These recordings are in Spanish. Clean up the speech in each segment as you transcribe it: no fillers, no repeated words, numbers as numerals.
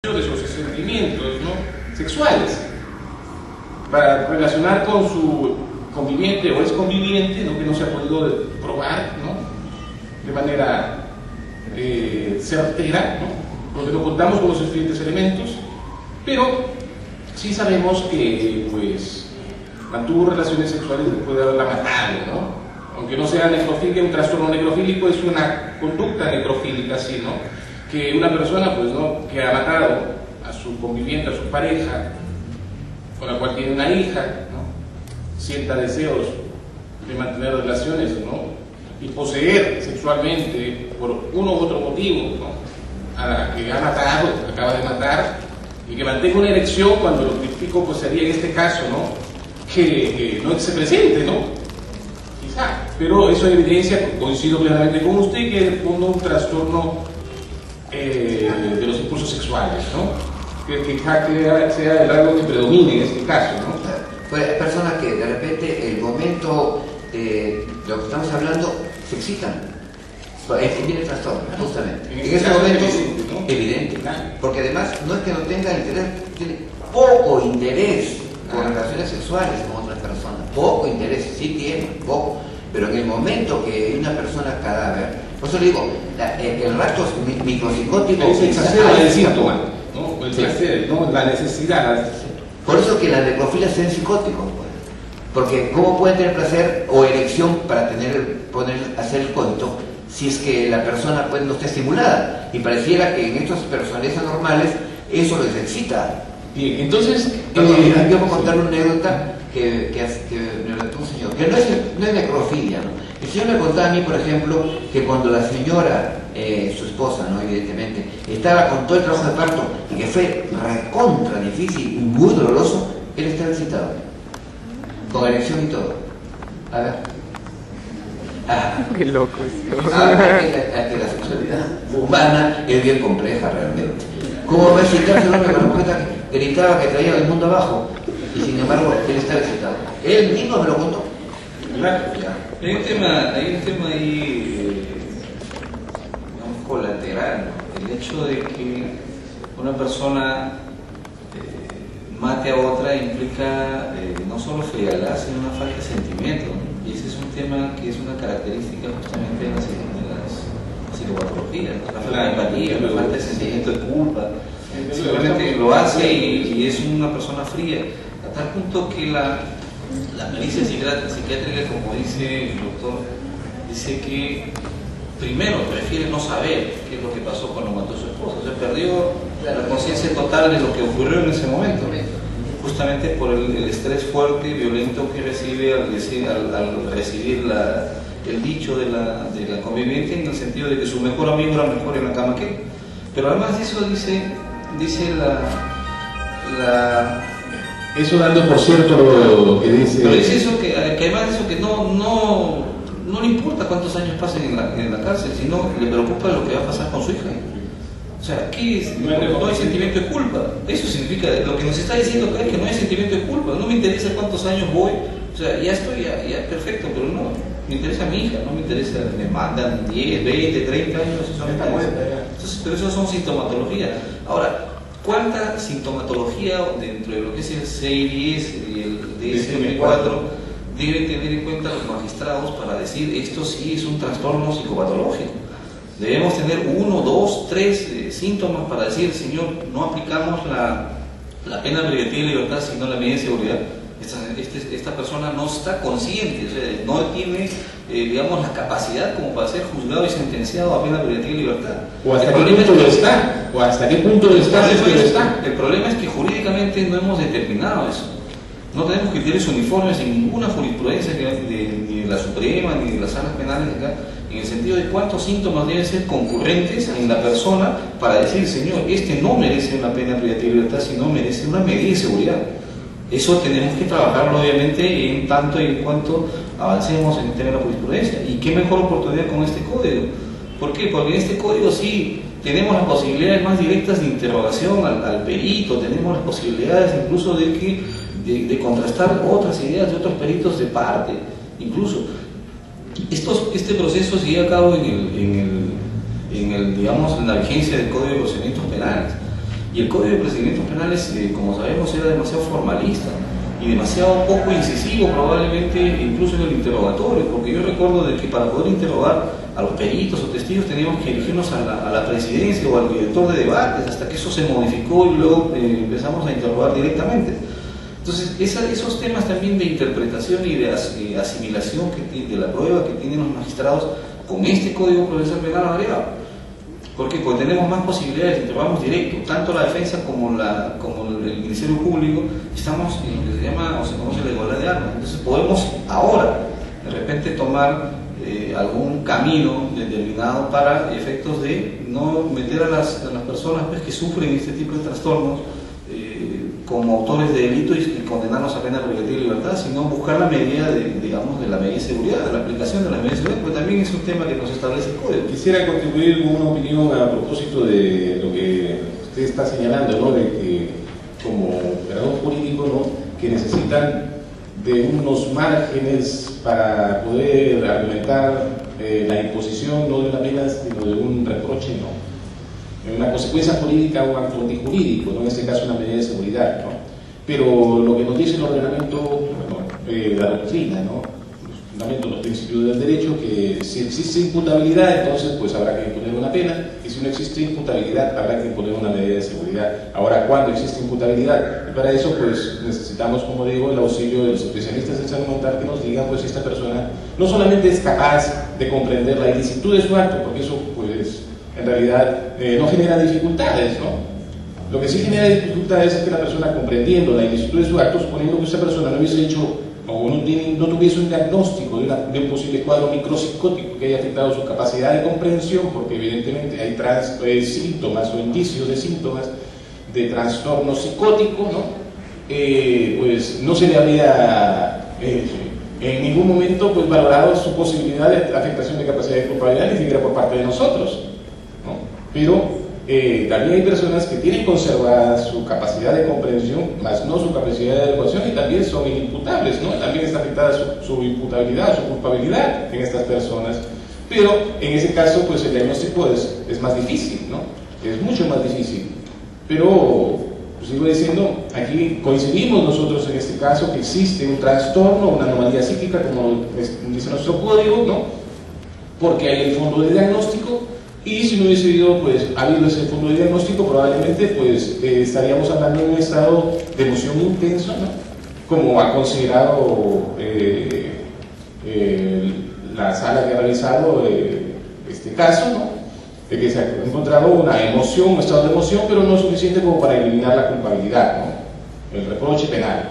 de sus sentimientos, ¿no?, sexuales, para relacionar con su conviviente o ex conviviente, ¿no?, que no se ha podido probar, ¿no?, de manera certera, ¿no?, porque no contamos con los suficientes elementos, pero sí sabemos que pues mantuvo relaciones sexuales después de haberla matado, ¿no? Aunque no sea necrofilia, un trastorno necrofílico es una conducta necrofílica, sí, ¿no?, que una persona, pues, ¿no?, que ha matado a su conviviente, a su pareja, con la cual tiene una hija, ¿no?, sienta deseos de mantener relaciones, ¿no?, y poseer sexualmente por uno u otro motivo, ¿no?, a la que ha matado, que acaba de matar, y que mantenga una erección cuando lo típico pues sería en este caso, ¿no?, que no se presente, ¿no?, quizá, pero eso evidencia, coincido plenamente con usted, que es un trastorno de los impulsos sexuales, ¿no?, que sea el rasgo que predomine en este caso, ¿no? Pues hay personas que de repente el momento de lo que estamos hablando se excitan. Viene el trastorno, justamente. En ese momento es evidente, porque además no es que no tenga interés, tiene poco interés con relaciones sexuales con otras personas, poco interés, sí tiene, poco, pero en el momento que hay una persona cadáver, por eso le digo, el rasgo micropsicótico es el síntoma, ¿no?, el placer, ¿no?, la necesidad. Por eso que las necrofilias sean psicóticos, pues. Porque ¿cómo pueden tener placer o erección para hacer el coito si es que la persona pues no está estimulada? Y pareciera que en estas personas anormales eso les excita. Bien, entonces... Yo voy a contar una anécdota que me relató un señor, que no es necrofilia, ¿no? El señor me contaba a mí, por ejemplo, que cuando la señora, su esposa, ¿no?, evidentemente, estaba con todo el trabajo de parto y que fue recontra difícil y muy doloroso, él estaba excitado, con erección y todo. A ver. Qué loco eso. Que la sexualidad humana es bien compleja realmente. ¿Cómo va a excitarse un hombre con una mujer que gritaba que traía el mundo abajo? Y sin embargo, él estaba excitado. Él mismo me lo contó. Claro. Hay un tema ahí, digamos, colateral, ¿no? El hecho de que una persona mate a otra implica no solo frialdad, sino una falta de sentimiento, ¿no? Y ese es un tema que es una característica justamente de las psicopatologías, ¿no? La falta de empatía, la falta de sentimiento de culpa. Simplemente lo hace y es una persona fría, a tal punto que la pericia psiquiátrica, como dice el doctor, dice que primero prefiere no saber qué es lo que pasó cuando mató a su esposa. O sea, perdió la conciencia total de lo que ocurrió en ese momento, justamente por el estrés fuerte y violento que recibe al recibir el dicho de la conviviente, en el sentido de que su mejor amigo era mejor en la cama que él. Pero además de eso dice eso dando por cierto lo que dice... Pero dice eso, que además de eso, que no le importa cuántos años pasen en la cárcel, sino le preocupa lo que va a pasar con su hija. O sea, ¿qué es? No hay sentimiento de culpa. Eso significa, lo que nos está diciendo acá es que no hay sentimiento de culpa. No me interesa cuántos años voy, o sea, ya estoy, ya perfecto, pero no, me interesa mi hija, no me interesa, me mandan 10, 20, 30 años, eso me interesa. Entonces, pero eso son sintomatologías. Ahora, ¿cuánta sintomatología dentro de lo que es el CI-10 y el DSM-4 deben tener en cuenta los magistrados para decir esto sí es un trastorno psicopatológico? Debemos tener 1, 2, 3 síntomas para decir, señor, no aplicamos la pena privativa de libertad sino la medida de seguridad. Esta persona no está consciente, o sea, no tiene, digamos, la capacidad como para ser juzgado y sentenciado a pena privativa de libertad. ¿O hasta qué punto lo está? ¿O hasta qué punto lo está? El problema es que jurídicamente no hemos determinado eso. No tenemos criterios uniformes en ninguna jurisprudencia, ni de la Suprema, ni de las salas penales de acá, en el sentido de cuántos síntomas deben ser concurrentes en la persona para decir, señor, este no merece una pena privativa de libertad, sino merece una medida de seguridad. Eso tenemos que trabajarlo obviamente en tanto y en cuanto avancemos en el tema de la jurisprudencia. Y qué mejor oportunidad con este código. ¿Por qué? Porque en este código sí tenemos las posibilidades más directas de interrogación al perito, tenemos las posibilidades incluso de contrastar otras ideas de otros peritos de parte. Incluso este proceso se lleva a cabo digamos, en la vigencia del Código de Procedimientos Penales. Y el Código de Procedimientos Penales, como sabemos, era demasiado formalista y demasiado poco incisivo probablemente, incluso en el interrogatorio, porque yo recuerdo de que para poder interrogar a los peritos o testigos teníamos que dirigirnos a la presidencia o al director de debates, hasta que eso se modificó y luego empezamos a interrogar directamente. Entonces, esos temas también de interpretación y de asimilación de la prueba que tienen los magistrados con este Código Procesal Penal agregado. ¿Por qué? Porque tenemos más posibilidades, interrogamos directo, tanto la defensa como el Ministerio Público, estamos en lo que se llama o se conoce la igualdad de armas. Entonces podemos ahora, de repente, tomar algún camino determinado para efectos de no meter a las personas pues, que sufren este tipo de trastornos como autores de delito y condenarlos a pena privativa de libertad, sino buscar la medida de la medida de seguridad, de la aplicación de la medida de seguridad, porque también es un tema que nos establece el Código. Quisiera contribuir con una opinión a propósito de lo que usted está señalando, ¿no? De que como operador jurídico, ¿no? Que necesitan de unos márgenes para poder argumentar la imposición no de una pena, sino de un reproche, ¿no? Una consecuencia jurídica o un acto antijurídico, ¿no? En este caso una medida de seguridad, ¿no? Pero lo que nos dice el ordenamiento, bueno, la doctrina, ¿no? Los fundamentos, los principios del derecho, que si existe imputabilidad, entonces pues habrá que imponer una pena, y si no existe imputabilidad, habrá que imponer una medida de seguridad. Ahora, ¿cuándo existe imputabilidad? Y para eso pues necesitamos, como digo, el auxilio de los especialistas en salud mental que nos digan pues si esta persona no solamente es capaz de comprender la ilicitud de su acto, porque eso pues en realidad no genera dificultades, ¿no? Lo que sí genera dificultades es que la persona, comprendiendo la ilicitud de su acto, suponiendo que esa persona no hubiese hecho o no tuviese un diagnóstico de un posible cuadro micropsicótico que haya afectado su capacidad de comprensión, porque evidentemente hay síntomas o indicios de síntomas de trastorno psicótico, ¿no? Pues no se le habría en ningún momento pues valorado su posibilidad de afectación de capacidad de culpabilidad, ni siquiera por parte de nosotros, ¿no? Pero también hay personas que tienen conservada su capacidad de comprensión, más no su capacidad de adecuación, y también son inimputables, ¿no? También está afectada su imputabilidad, su culpabilidad en estas personas. Pero en ese caso, pues el diagnóstico es más difícil, ¿no? Es mucho más difícil. Pero, pues sigo diciendo, aquí coincidimos nosotros en este caso que existe un trastorno, una anomalía psíquica, como dice nuestro código, ¿no? Porque hay el fondo de diagnóstico. Y si no hubiese habido ese fondo de diagnóstico, probablemente pues estaríamos hablando de un estado de emoción intenso, ¿no? Como ha considerado la sala que ha realizado este caso, ¿no? De que se ha encontrado una emoción, un estado de emoción, pero no suficiente como para eliminar la culpabilidad, ¿no? El reproche penal.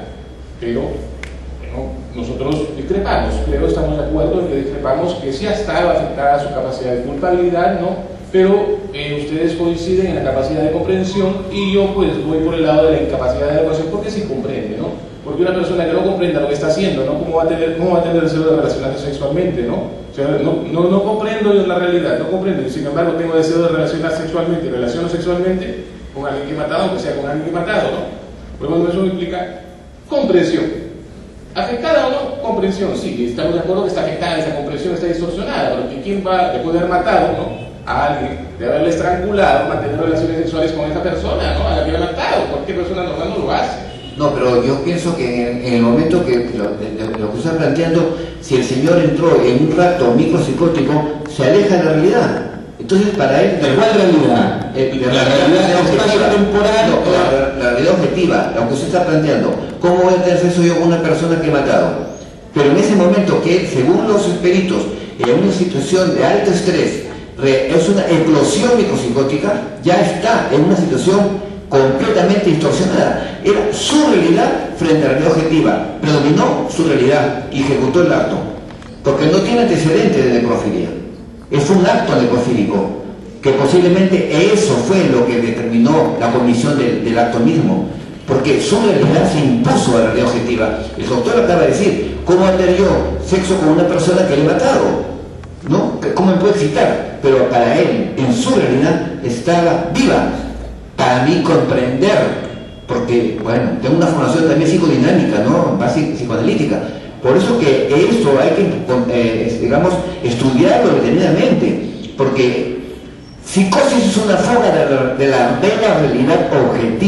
Pero bueno, nosotros discrepamos, pero estamos de acuerdo en que discrepamos que sí ha estado afectada su capacidad de culpabilidad, ¿no? Pero ustedes coinciden en la capacidad de comprensión y yo pues voy por el lado de la incapacidad de adecuación porque sí comprende, ¿no? Porque una persona que no comprenda lo que está haciendo, ¿no? ¿Cómo va a tener deseo de relacionarse sexualmente, ¿no? O sea, no comprendo la realidad, no comprendo, y sin embargo tengo deseo de relacionar sexualmente, relaciono sexualmente con alguien que he matado, aunque sea con alguien que he matado, ¿no? Pues bueno, eso implica comprensión. ¿Afectada o no? Comprensión, sí, estamos de acuerdo que está afectada, esa comprensión está distorsionada, porque ¿quién va después de haber matado, ¿no? A alguien, de haberle estrangulado, mantener relaciones sexuales con esa persona, ¿no? A la que ha matado? Cualquier persona normal no lo hace. No, pero yo pienso que en el momento que lo que está planteando, si el señor entró en un rato micropsicótico, se aleja de la realidad. Entonces, para él, ¿de cuál realidad? La realidad espacio-temporal. No, la realidad objetiva, lo que usted está planteando. ¿Cómo voy a tener sexo yo con una persona que he matado? Pero en ese momento que, según los peritos, en una situación de alto estrés, es una eclosión micropsicótica, ya está en una situación completamente distorsionada. Era su realidad frente a la realidad objetiva. Predominó su realidad y ejecutó el acto. Porque no tiene antecedentes de necrofilia. Es un acto necrofílico, que posiblemente eso fue lo que determinó la comisión del acto mismo. Porque su realidad se impuso a la realidad objetiva. El doctor acaba de decir, ¿cómo va a tener yo sexo con una persona que le he matado? ¿No? ¿Cómo me puede excitar? Pero para él, en su realidad, estaba viva. Para mí comprender, porque, bueno, tengo una formación también psicodinámica, ¿no? Básica, psicoanalítica. Por eso que esto hay que, digamos, estudiarlo detenidamente, porque Psicosis es una fuga de la realidad objetiva.